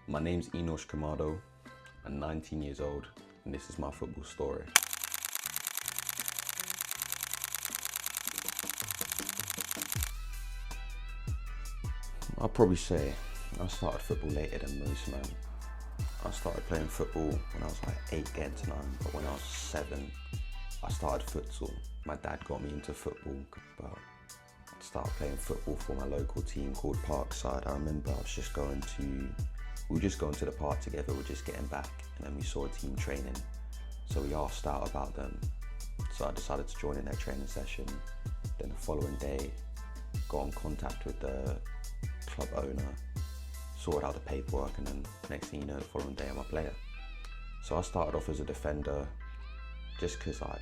My name's Enosh Kamado. I'm 19 years old, and this is my football story. I'll probably say I started football later than most, man. I started playing football when I was like 8 getting to 9, but when I was 7, I started futsal. My dad got me into football, but I started playing football for my local team called Parkside. I remember we were just going to the park together, we were just getting back, and then we saw a team training. So we asked out about them. So I decided to join in their training session. Then the following day, got in contact with the club owner, sorted out the paperwork, and then next thing you know, the following day I'm a player. So I started off as a defender, just because I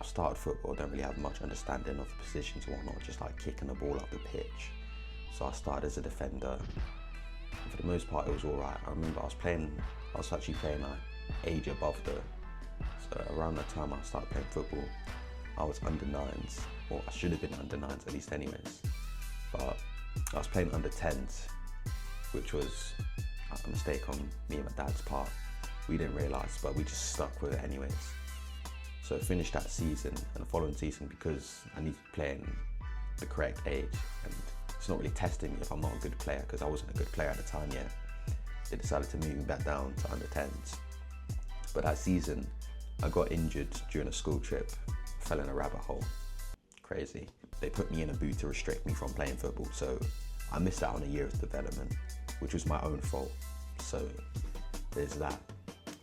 started football, I don't really have much understanding of the positions and whatnot, just like kicking the ball up the pitch. So I started as a defender. And for the most part, it was all right. I remember I was actually playing like age above so around that time I started playing football, I was under 9s, or I should have been under 9s at least anyways. But I was playing under 10s, which was a mistake on me and my dad's part. We didn't realise, but we just stuck with it anyways. So I finished that season, and the following season, because I needed to play in the correct age, and it's not really testing me if I'm not a good player, because I wasn't a good player at the time yet. They decided to move me back down to under 10s. But that season, I got injured during a school trip, fell in a rabbit hole. Crazy. They put me in a boot to restrict me from playing football, so I missed out on a year of development, which was my own fault. So there's that.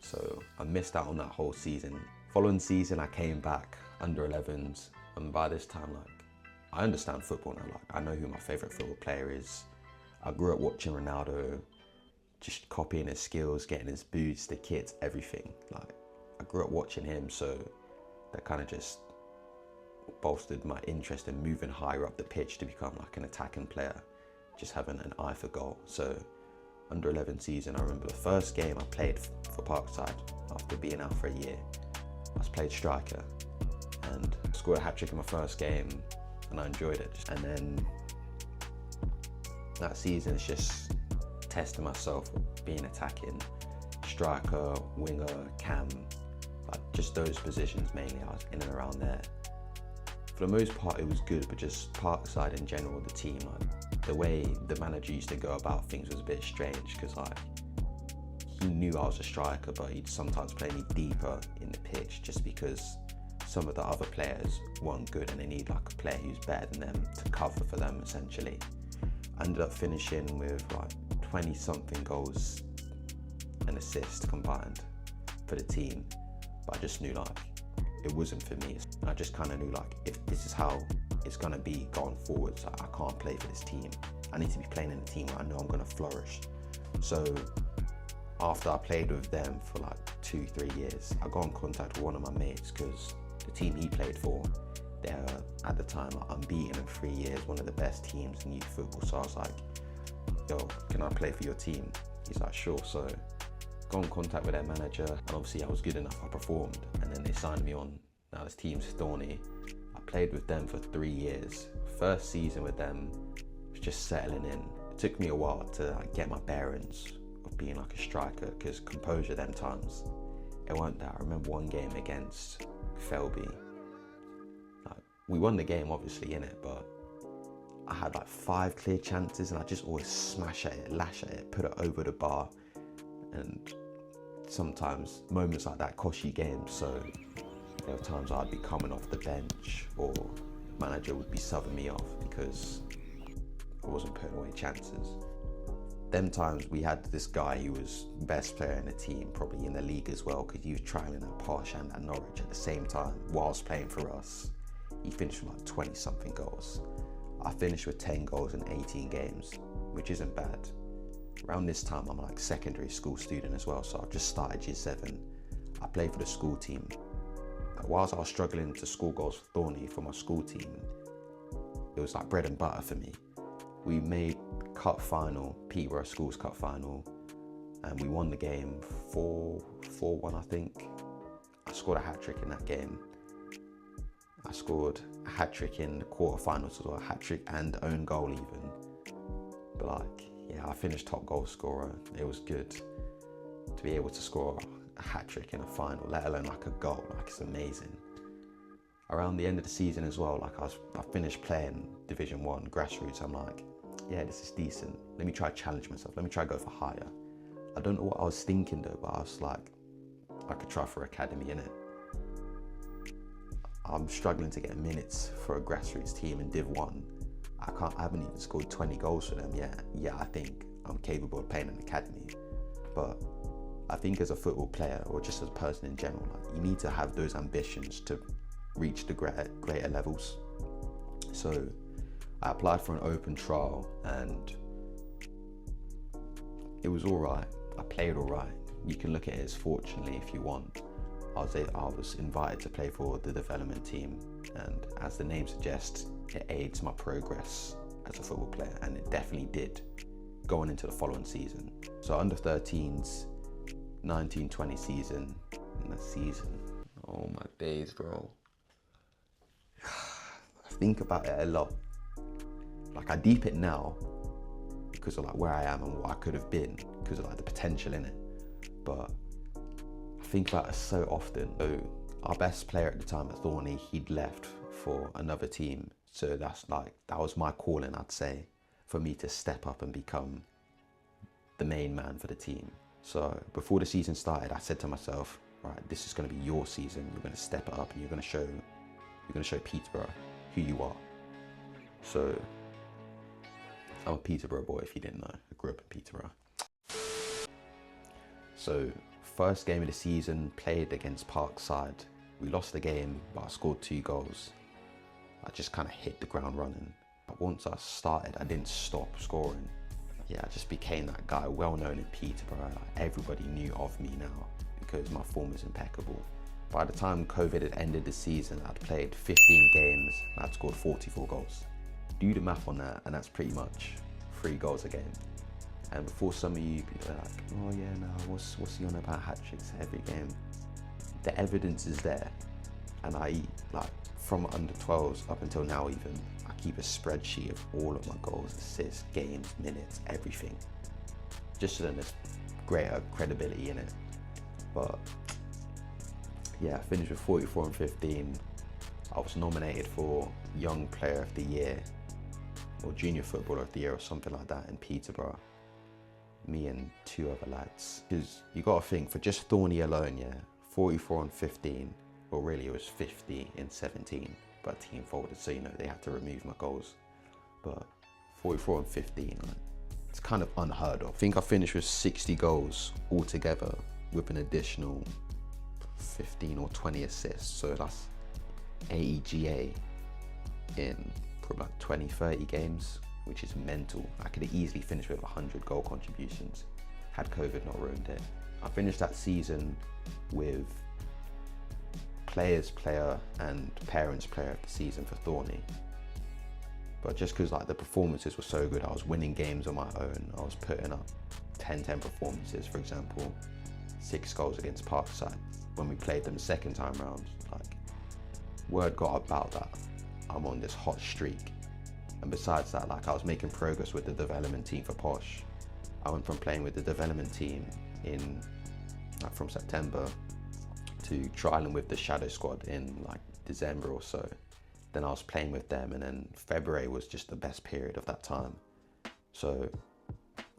So I missed out on that whole season. Following season, I came back under 11s, and by this time, I understand football now. I know who my favourite football player is. I grew up watching Ronaldo, just copying his skills, getting his boots, the kits, everything. I grew up watching him, so that kind of just bolstered my interest in moving higher up the pitch to become like an attacking player, just having an eye for goal. So under 11 season, I remember the first game I played for Parkside after being out for a year. I played striker and scored a hat-trick in my first game, and I enjoyed it. And then that season is just testing myself, being attacking, striker, winger, cam, just those positions mainly. I was in and around there. For the most part, it was good, but just Parkside in general, the team, the way the manager used to go about things was a bit strange, because he knew I was a striker, but he'd sometimes play me deeper in the pitch just because some of the other players weren't good and they need a player who's better than them to cover for them, essentially. I ended up finishing with 20 something goals and assists combined for the team, but I just knew it wasn't for me. I just kind of knew if this is how it's gonna be going forwards, I can't play for this team. I need to be playing in a team where I know I'm gonna flourish. So after I played with them for 2-3 years, I got in contact with one of my mates, because the team he played for, they're at the time unbeaten in 3 years, one of the best teams in youth football. So I was like, yo, can I play for your team? He's like, sure. So got in contact with their manager, and obviously I was good enough, I performed, and then they signed me on. Now this team's Thorny. I played with them for 3 years. First season with them was just settling in. It took me a while to get my bearings of being a striker, because composure them times, it weren't that. I remember one game against Felby. We won the game obviously in it, but I had 5 clear chances, and I just always smash at it, lash at it, put it over the bar. And sometimes moments like that cost you games. So there were times I'd be coming off the bench, or the manager would be subbing me off because I wasn't putting away chances. Them times we had this guy who was best player in the team, probably in the league as well, because he was trialling at Posh and at Norwich at the same time whilst playing for us. He finished with 20 something goals. I finished with 10 goals in 18 games, which isn't bad. Around this time, I'm a secondary school student as well, so I've just started year 7. I played for the school team. Whilst I was struggling to score goals for Thorny for my school team, it was bread and butter for me. We made cup final, Peterborough Schools Cup final, and we won the game 4-1, I think. I scored a hat-trick in that game. I scored a hat-trick in the quarterfinals as well, a hat-trick and own goal even. But yeah, I finished top goal scorer. It was good to be able to score a hat-trick in a final, let alone like a goal. Like, it's amazing. Around the end of the season as well, like I finished playing Division 1 grassroots. I'm like, yeah, this is decent. Let me try to challenge myself. Let me try to go for higher. I don't know what I was thinking though, but I was like, I could try for academy, innit? I'm struggling to get minutes for a grassroots team in Div 1. I haven't even scored 20 goals for them yet. Yeah, I think I'm capable of playing in academy. But I think as a football player, or just as a person in general, like, you need to have those ambitions to reach the greater levels. So I applied for an open trial and it was all right. I played all right. You can look at it as fortunately if you want. I was invited to play for the development team, and as the name suggests, it aids my progress as a football player, and it definitely did going into the following season. So under 13s, 19-20 season, and that season, oh my days, bro. I think about it a lot. Like, I deep it now because of like where I am and what I could have been, because of like the potential in it. But I think about it so often. So our best player at the time at Thorney, he'd left for another team. So that was my calling, I'd say, for me to step up and become the main man for the team. So before the season started, I said to myself, right, this is going to be your season. You're going to step it up and you're going to show Peterborough who you are. So I'm a Peterborough boy, if you didn't know. I grew up in Peterborough. So first game of the season, played against Parkside. We lost the game, but I scored 2 goals. I just kind of hit the ground running. But once I started, I didn't stop scoring. Yeah, I just became that guy, well known in Peterborough. Like, everybody knew of me now because my form was impeccable. By the time COVID had ended the season, I'd played 15 games and I'd scored 44 goals. Do the math on that, and that's pretty much 3 goals a game. And before some of you people are like, oh yeah, no, what's he on about hat-tricks every game? The evidence is there. And I, like, from under 12s up until now even, I keep a spreadsheet of all of my goals, assists, games, minutes, everything. Just so that there's greater credibility in it. But yeah, I finished with 44 and 15. I was nominated for Young Player of the Year or Junior Footballer of the Year or something like that in Peterborough. Me and 2 other lads. Because you got to think, for just Thorney alone, yeah, 44 and 15, well really it was 50 and 17, but team folded, so you know, they had to remove my goals. But 44 and 15, like, it's kind of unheard of. I think I finished with 60 goals altogether with an additional 15 or 20 assists, so that's 80 GA in probably like 20, 30 games, which is mental. I could have easily finished with 100 goal contributions had COVID not ruined it. I finished that season with Players Player and Parents Player of the Season for Thorney. But just because like the performances were so good, I was winning games on my own. I was putting up 10-10 performances, for example, 6 goals against Parkside. When we played them the second time round, like, word got about that I'm on this hot streak. And besides that, like, I was making progress with the development team for Posh. I went from playing with the development team in from September to trialing with the shadow squad in like December or so. Then I was playing with them, and then February was just the best period of that time. So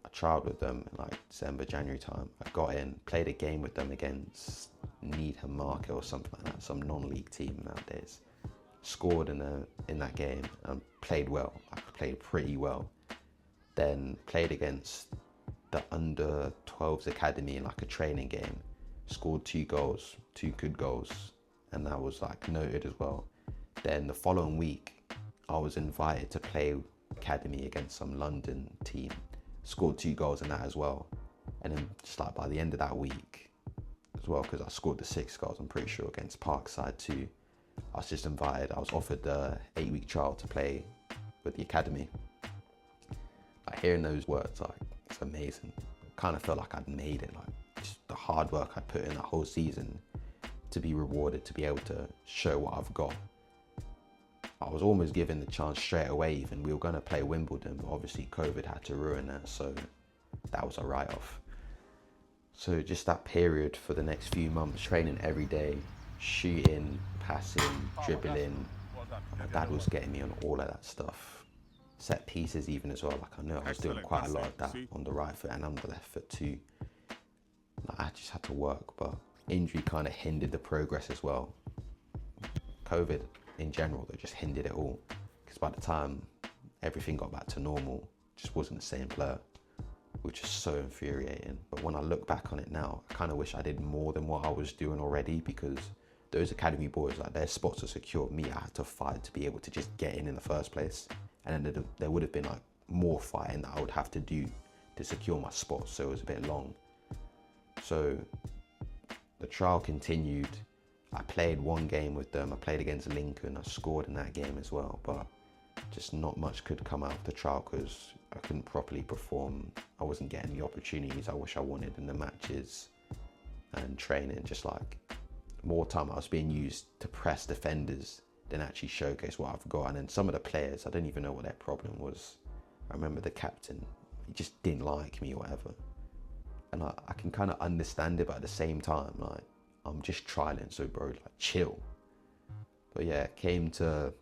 I trialed with them in like December, January time. I got in, played a game with them against Needham Market or something like that, some non-league team nowadays. Scored in that game and played well. I played pretty well. Then played against the under 12s academy in like a training game. Scored 2 goals, 2 good goals, and that was like noted as well. Then the following week, I was invited to play academy against some London team. Scored 2 goals in that as well. And then just like by the end of that week as well, because I scored the 6 goals, I'm pretty sure, against Parkside too. I was just invited. I was offered the 8-week trial to play with the academy. Like, hearing those words, like, it's amazing. I kind of felt like I'd made it, like just the hard work I put in that whole season to be rewarded, to be able to show what I've got. I was almost given the chance straight away even. We were going to play Wimbledon, but obviously COVID had to ruin that, so that was a write-off. So just that period for the next few months, training every day, shooting, passing, dribbling. My dad was getting me on all of that stuff. Set pieces even as well. Like I know I was doing quite a lot of that on the right foot and on the left foot too. Like I just had to work, but injury kind of hindered the progress as well. COVID in general, though, just hindered it all. Because by the time everything got back to normal, it just wasn't the same player, which is so infuriating. But when I look back on it now, I kind of wish I did more than what I was doing already, because those academy boys, like their spots are secure. Me, I had to fight to be able to just get in the first place. And then there would have been like more fighting that I would have to do to secure my spot. So it was a bit long. So the trial continued. I played one game with them. I played against Lincoln. I scored in that game as well, but just not much could come out of the trial because I couldn't properly perform. I wasn't getting the opportunities I wish I wanted in the matches and training. Just like more time I was being used to press defenders than actually showcase what I've got. And then some of the players, I don't even know what their problem was. I remember the captain, he just didn't like me or whatever. And I can kind of understand it, but at the same time, like, I'm just trialing, so bro, like chill. But yeah, it came to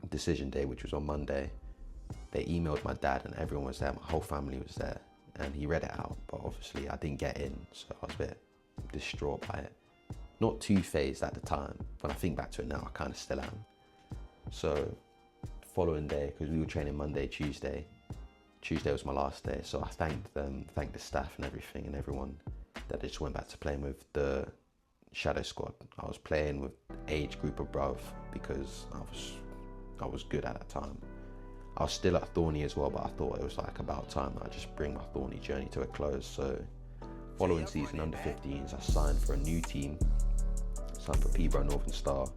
decision day, which was on Monday. They emailed my dad and everyone was there, my whole family was there. And he read it out, but obviously I didn't get in, so I was a bit distraught by it. Not too phased at the time, but I think back to it now, I kind of still am. So following day, because we were training Monday, Tuesday was my last day, so I thanked them, thanked the staff and everything and everyone that I just went back to playing with the shadow squad. I was playing with age group above because I was good at that time. I was still at Thorney as well, but I thought it was like about time that I just bring my Thorney journey to a close. So following season under 15s, I signed for a new team, signed for Peterborough Northern Star,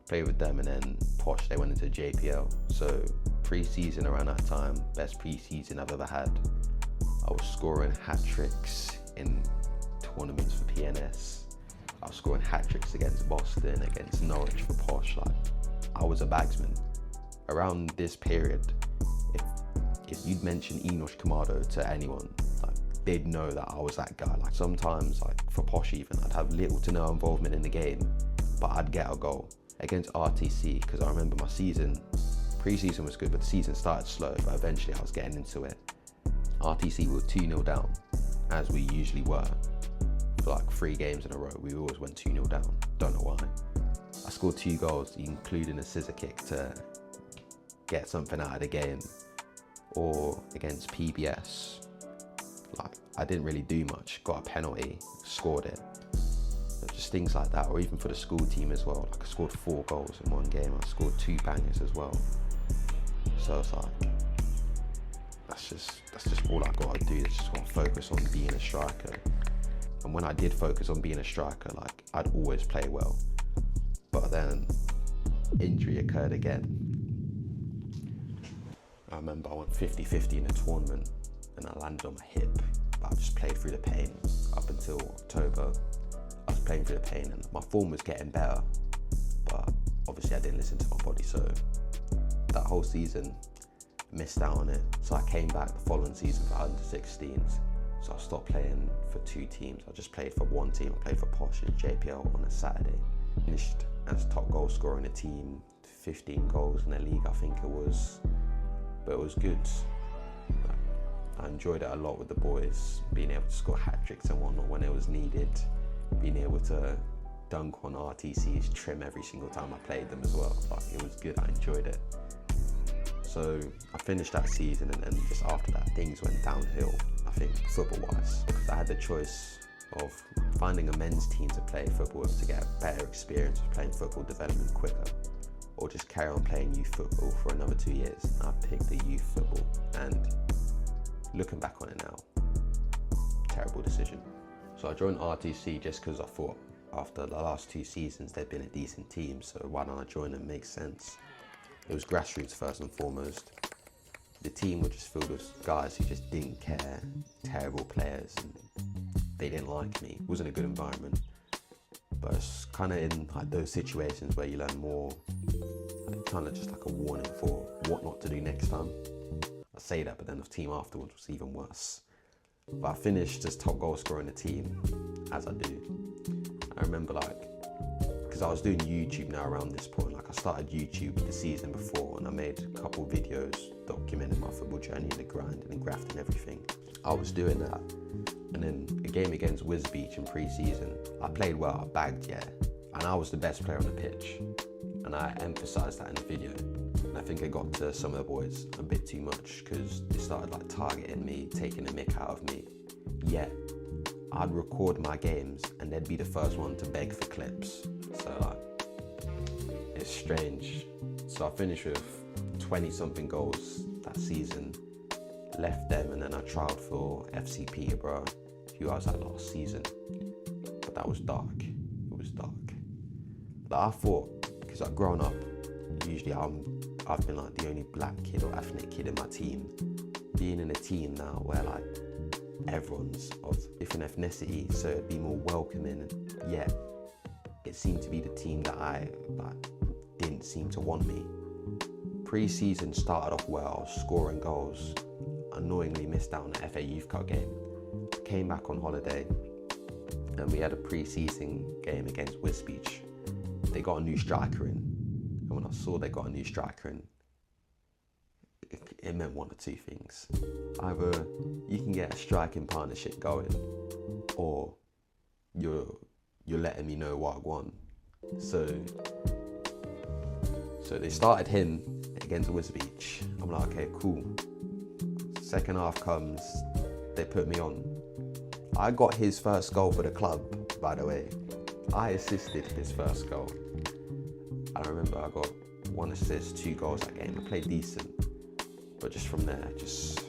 played with them, and then Posh, they went into JPL. So pre-season around that time, best pre-season I've ever had. I was scoring hat-tricks in tournaments for PNS. I was scoring hat-tricks against Boston, against Norwich for Posh. Like, I was a bagsman. Around this period, if you'd mention Enosh Kamado to anyone, like, they'd know that I was that guy. Like sometimes, like for Posh even, I'd have little to no involvement in the game, but I'd get a goal. Against RTC, because I remember my pre-season was good, but the season started slow, but eventually I was getting into it. RTC were 2-0 down, as we usually were. For like 3 games in a row, we always went 2-0 down, don't know why. I scored 2 goals, including a scissor kick to get something out of the game. Or against PBS, like I didn't really do much, got a penalty, scored it. Just things like that, or even for the school team as well. Like I scored 4 goals in one game, I scored 2 bangers as well. So it's like, that's just all I gotta do, is just gotta focus on being a striker. And when I did focus on being a striker, like I'd always play well. But then injury occurred again. I remember I went 50-50 in a tournament and I landed on my hip, but I just played through the pain up until October. I was playing through the pain and my form was getting better, but obviously I didn't listen to my body, so that whole season missed out on it. So I came back the following season for under 16s, so I stopped playing for 2 teams. I just played for one team. I played for Posh in JPL on a Saturday. Finished as top goal scorer in the team, 15 goals in the league I think it was, but it was good. I enjoyed it a lot with the boys, being able to score hat-tricks and whatnot when it was needed, being able to dunk on RTC's trim every single time I played them as well. Like, it was good, I enjoyed it. So I finished that season, and then just after that things went downhill, I think, football-wise. Because I had the choice of finding a men's team to play football with to get a better experience of playing football development quicker, or just carry on playing youth football for another 2 years. And I picked the youth football, and looking back on it now, terrible decision. So I joined RTC just because I thought after the last 2 seasons they'd been a decent team, so why don't I join them? Makes sense. It was grassroots first and foremost. The team was just filled with guys who just didn't care, terrible players, and they didn't like me. It wasn't a good environment. But it's kind of in like those situations where you learn more kind of just like a warning for what not to do next time. I say that, but then the team afterwards was even worse. But I finished as top goal scorer in the team, as I do. I remember because I was doing YouTube now around this point. I started YouTube the season before, and I made a couple videos documenting my football journey and the grind and the graft and everything. I was doing that, and then a game against Wisbech in pre-season, I played well, I bagged, yeah, and I was the best player on the pitch, and I emphasised that in the video. And I think it got to some of the boys a bit too much, because they started targeting me, taking the mick out of me. Yet I'd record my games and they'd be the first one to beg for clips. So it's strange. So I finished with 20 something goals that season, left them, and then I trialled for FC Peterborough, who I was at last season. But that was dark. It was dark. I thought, because I've grown up, usually I've been the only black kid or ethnic kid in my team. Being in a team now where everyone's of different ethnicity, so it'd be more welcoming, yet it seemed to be the team that I didn't seem to want me. Pre-season started off well, scoring goals, annoyingly missed out on the FA Youth Cup game. Came back on holiday and we had a pre-season game against Wisbech. They got a new striker in, and when I saw they got a new striker in, it meant one of two things. Either you can get a striking partnership going, or you're letting me know what I want. So they started him against Wisbech. I'm like, okay, cool. Second half comes, they put me on. I got his first goal for the club, by the way. I assisted his first goal. I remember I got 1 assist, 2 goals that game. I played decent. But just from there, just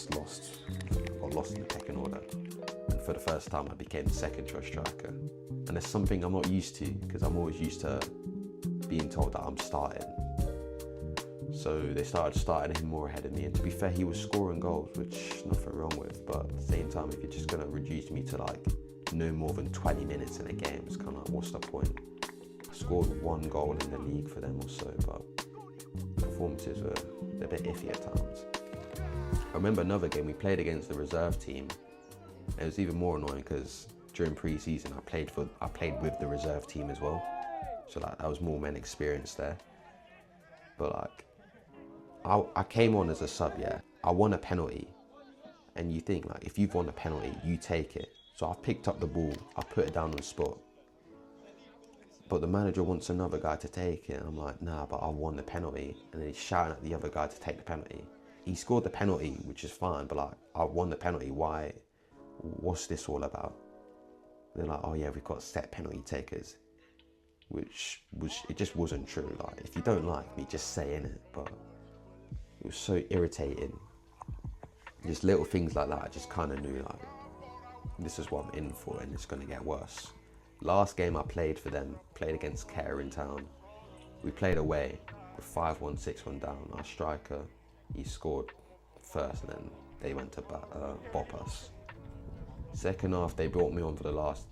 got lost in the pecking order. And for the first time, I became the second choice striker. And it's something I'm not used to, because I'm always used to being told that I'm starting. So they started starting him more ahead of me. And to be fair, he was scoring goals, which nothing wrong with. But at the same time, if you're just going to reduce me to no more than 20 minutes in a game, it's kind of what's the point? I scored 1 goal in the league for them or so, but performances were a bit iffy at times. I remember another game we played against the reserve team. It was even more annoying because during pre-season I played with the reserve team as well, so that was more men experience there. But I came on as a sub, yeah. I won a penalty, and you think if you've won a penalty, you take it. So I picked up the ball, I put it down on the spot. But the manager wants another guy to take it. And I'm like, nah, but I won the penalty. And then he's shouting at the other guy to take the penalty. He scored the penalty, which is fine, but I won the penalty. Why? What's this all about? And they're like, oh yeah, we've got set penalty takers. It just wasn't true. If you don't like me, just say in it. But it was so irritating. Just little things like that, I just kind of knew this is what I'm in for, and it's going to get worse. Last game I played for them, played against Care in town. We played away with 5-1, 6-1 down. Our striker, he scored first, and then they went to bop us. Second half, they brought me on for the last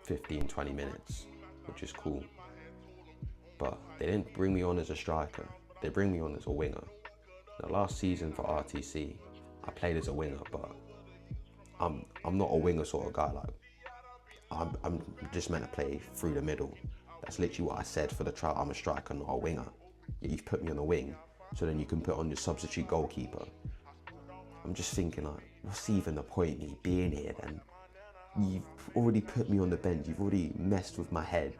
15, 20 minutes, which is cool. But they didn't bring me on as a striker. They bring me on as a winger. Now, last season for RTC, I played as a winger, but I'm not a winger sort of guy. I'm just meant to play through the middle. That's literally what I said for the trial. I'm a striker, not a winger. You've put me on the wing, so then you can put on your substitute goalkeeper. I'm just thinking what's even the point of me being here then? You've already put me on the bench. You've already messed with my head.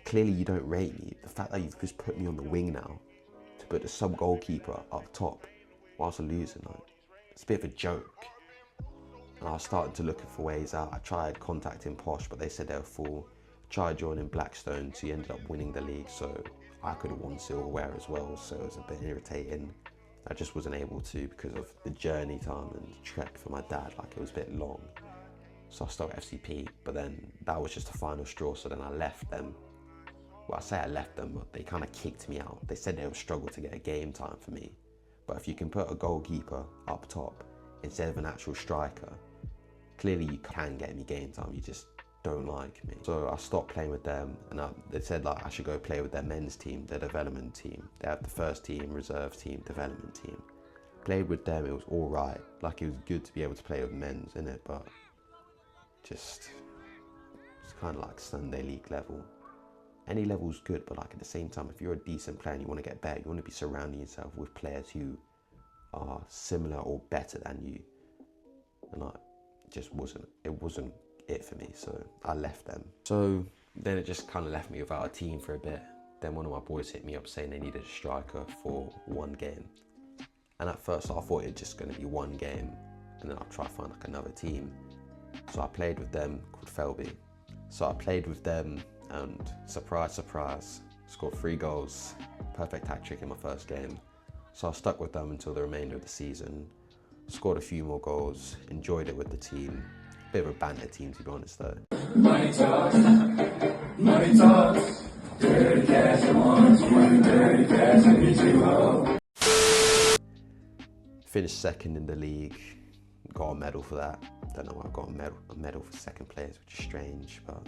Clearly you don't rate me. The fact that you've just put me on the wing now to put the sub goalkeeper up top whilst I'm losing, it's a bit of a joke. And I was starting to look for ways out. I tried contacting Posh, but they said they were full. Tried joining Blackstone, so he ended up winning the league, so I could have won silverware as well, so it was a bit irritating. I just wasn't able to because of the journey time and the trek for my dad, it was a bit long. So I started FCP, but then that was just the final straw, so then I left them. Well, I say I left them, but they kind of kicked me out. They said they would struggle to get a game time for me. But if you can put a goalkeeper up top instead of an actual striker, clearly you can get me game time, you just don't like me. So I stopped playing with them, and they said like I should go play with their men's team, their development team. They have the first team, reserve team, development team. Played with them, it was all right. Like, it was good to be able to play with men's, innit? But just, it's kind of like Sunday league level. Any level's good, but like at the same time, if you're a decent player and you want to get better, you want to be surrounding yourself with players who are similar or better than you. And like, it wasn't it for me, so I left them. So then it just kind of left me without a team for a bit. Then one of my boys hit me up saying they needed a striker for one game. And at first I thought it was just going to be one game, and then I'll try to find like another team. So I played with them, called Felby. So I played with them, and surprise, surprise, scored 3 goals, perfect hat trick in my first game. So I stuck with them until the remainder of the season, scored a few more goals, enjoyed it with the team. Bit of a banter team, to be honest though. Money talks, dirty cash ones, dirty cash and get you home. Finished second in the league, got a medal for that. Don't know why I got a medal for second place, which is strange, but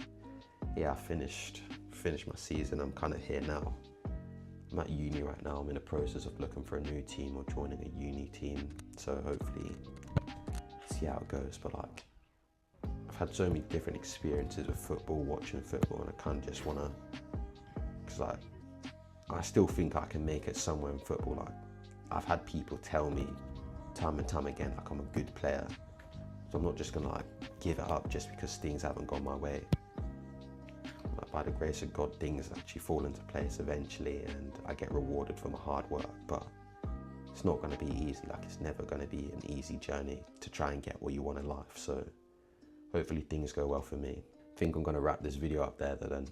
yeah, I finished my season. I'm kind of here now. I'm at uni right now. I'm in the process of looking for a new team or joining a uni team. So hopefully see how it goes. But like, I've had so many different experiences with football, watching football, and I kind of just want to, because like, I still think I can make it somewhere in football. Like, I've had people tell me time and time again, like, I'm a good player. So I'm not just gonna like give it up just because things haven't gone my way. Like, by the grace of God, things actually fall into place eventually, and I get rewarded for my hard work. But it's not gonna be easy. Like, it's never gonna be an easy journey to try and get what you want in life. So hopefully things go well for me. I think I'm gonna wrap this video up there then.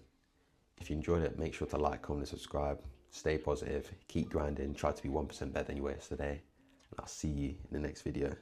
If you enjoyed it, make sure to like, comment, and subscribe. Stay positive, keep grinding, try to be 1% better than you were yesterday. And I'll see you in the next video.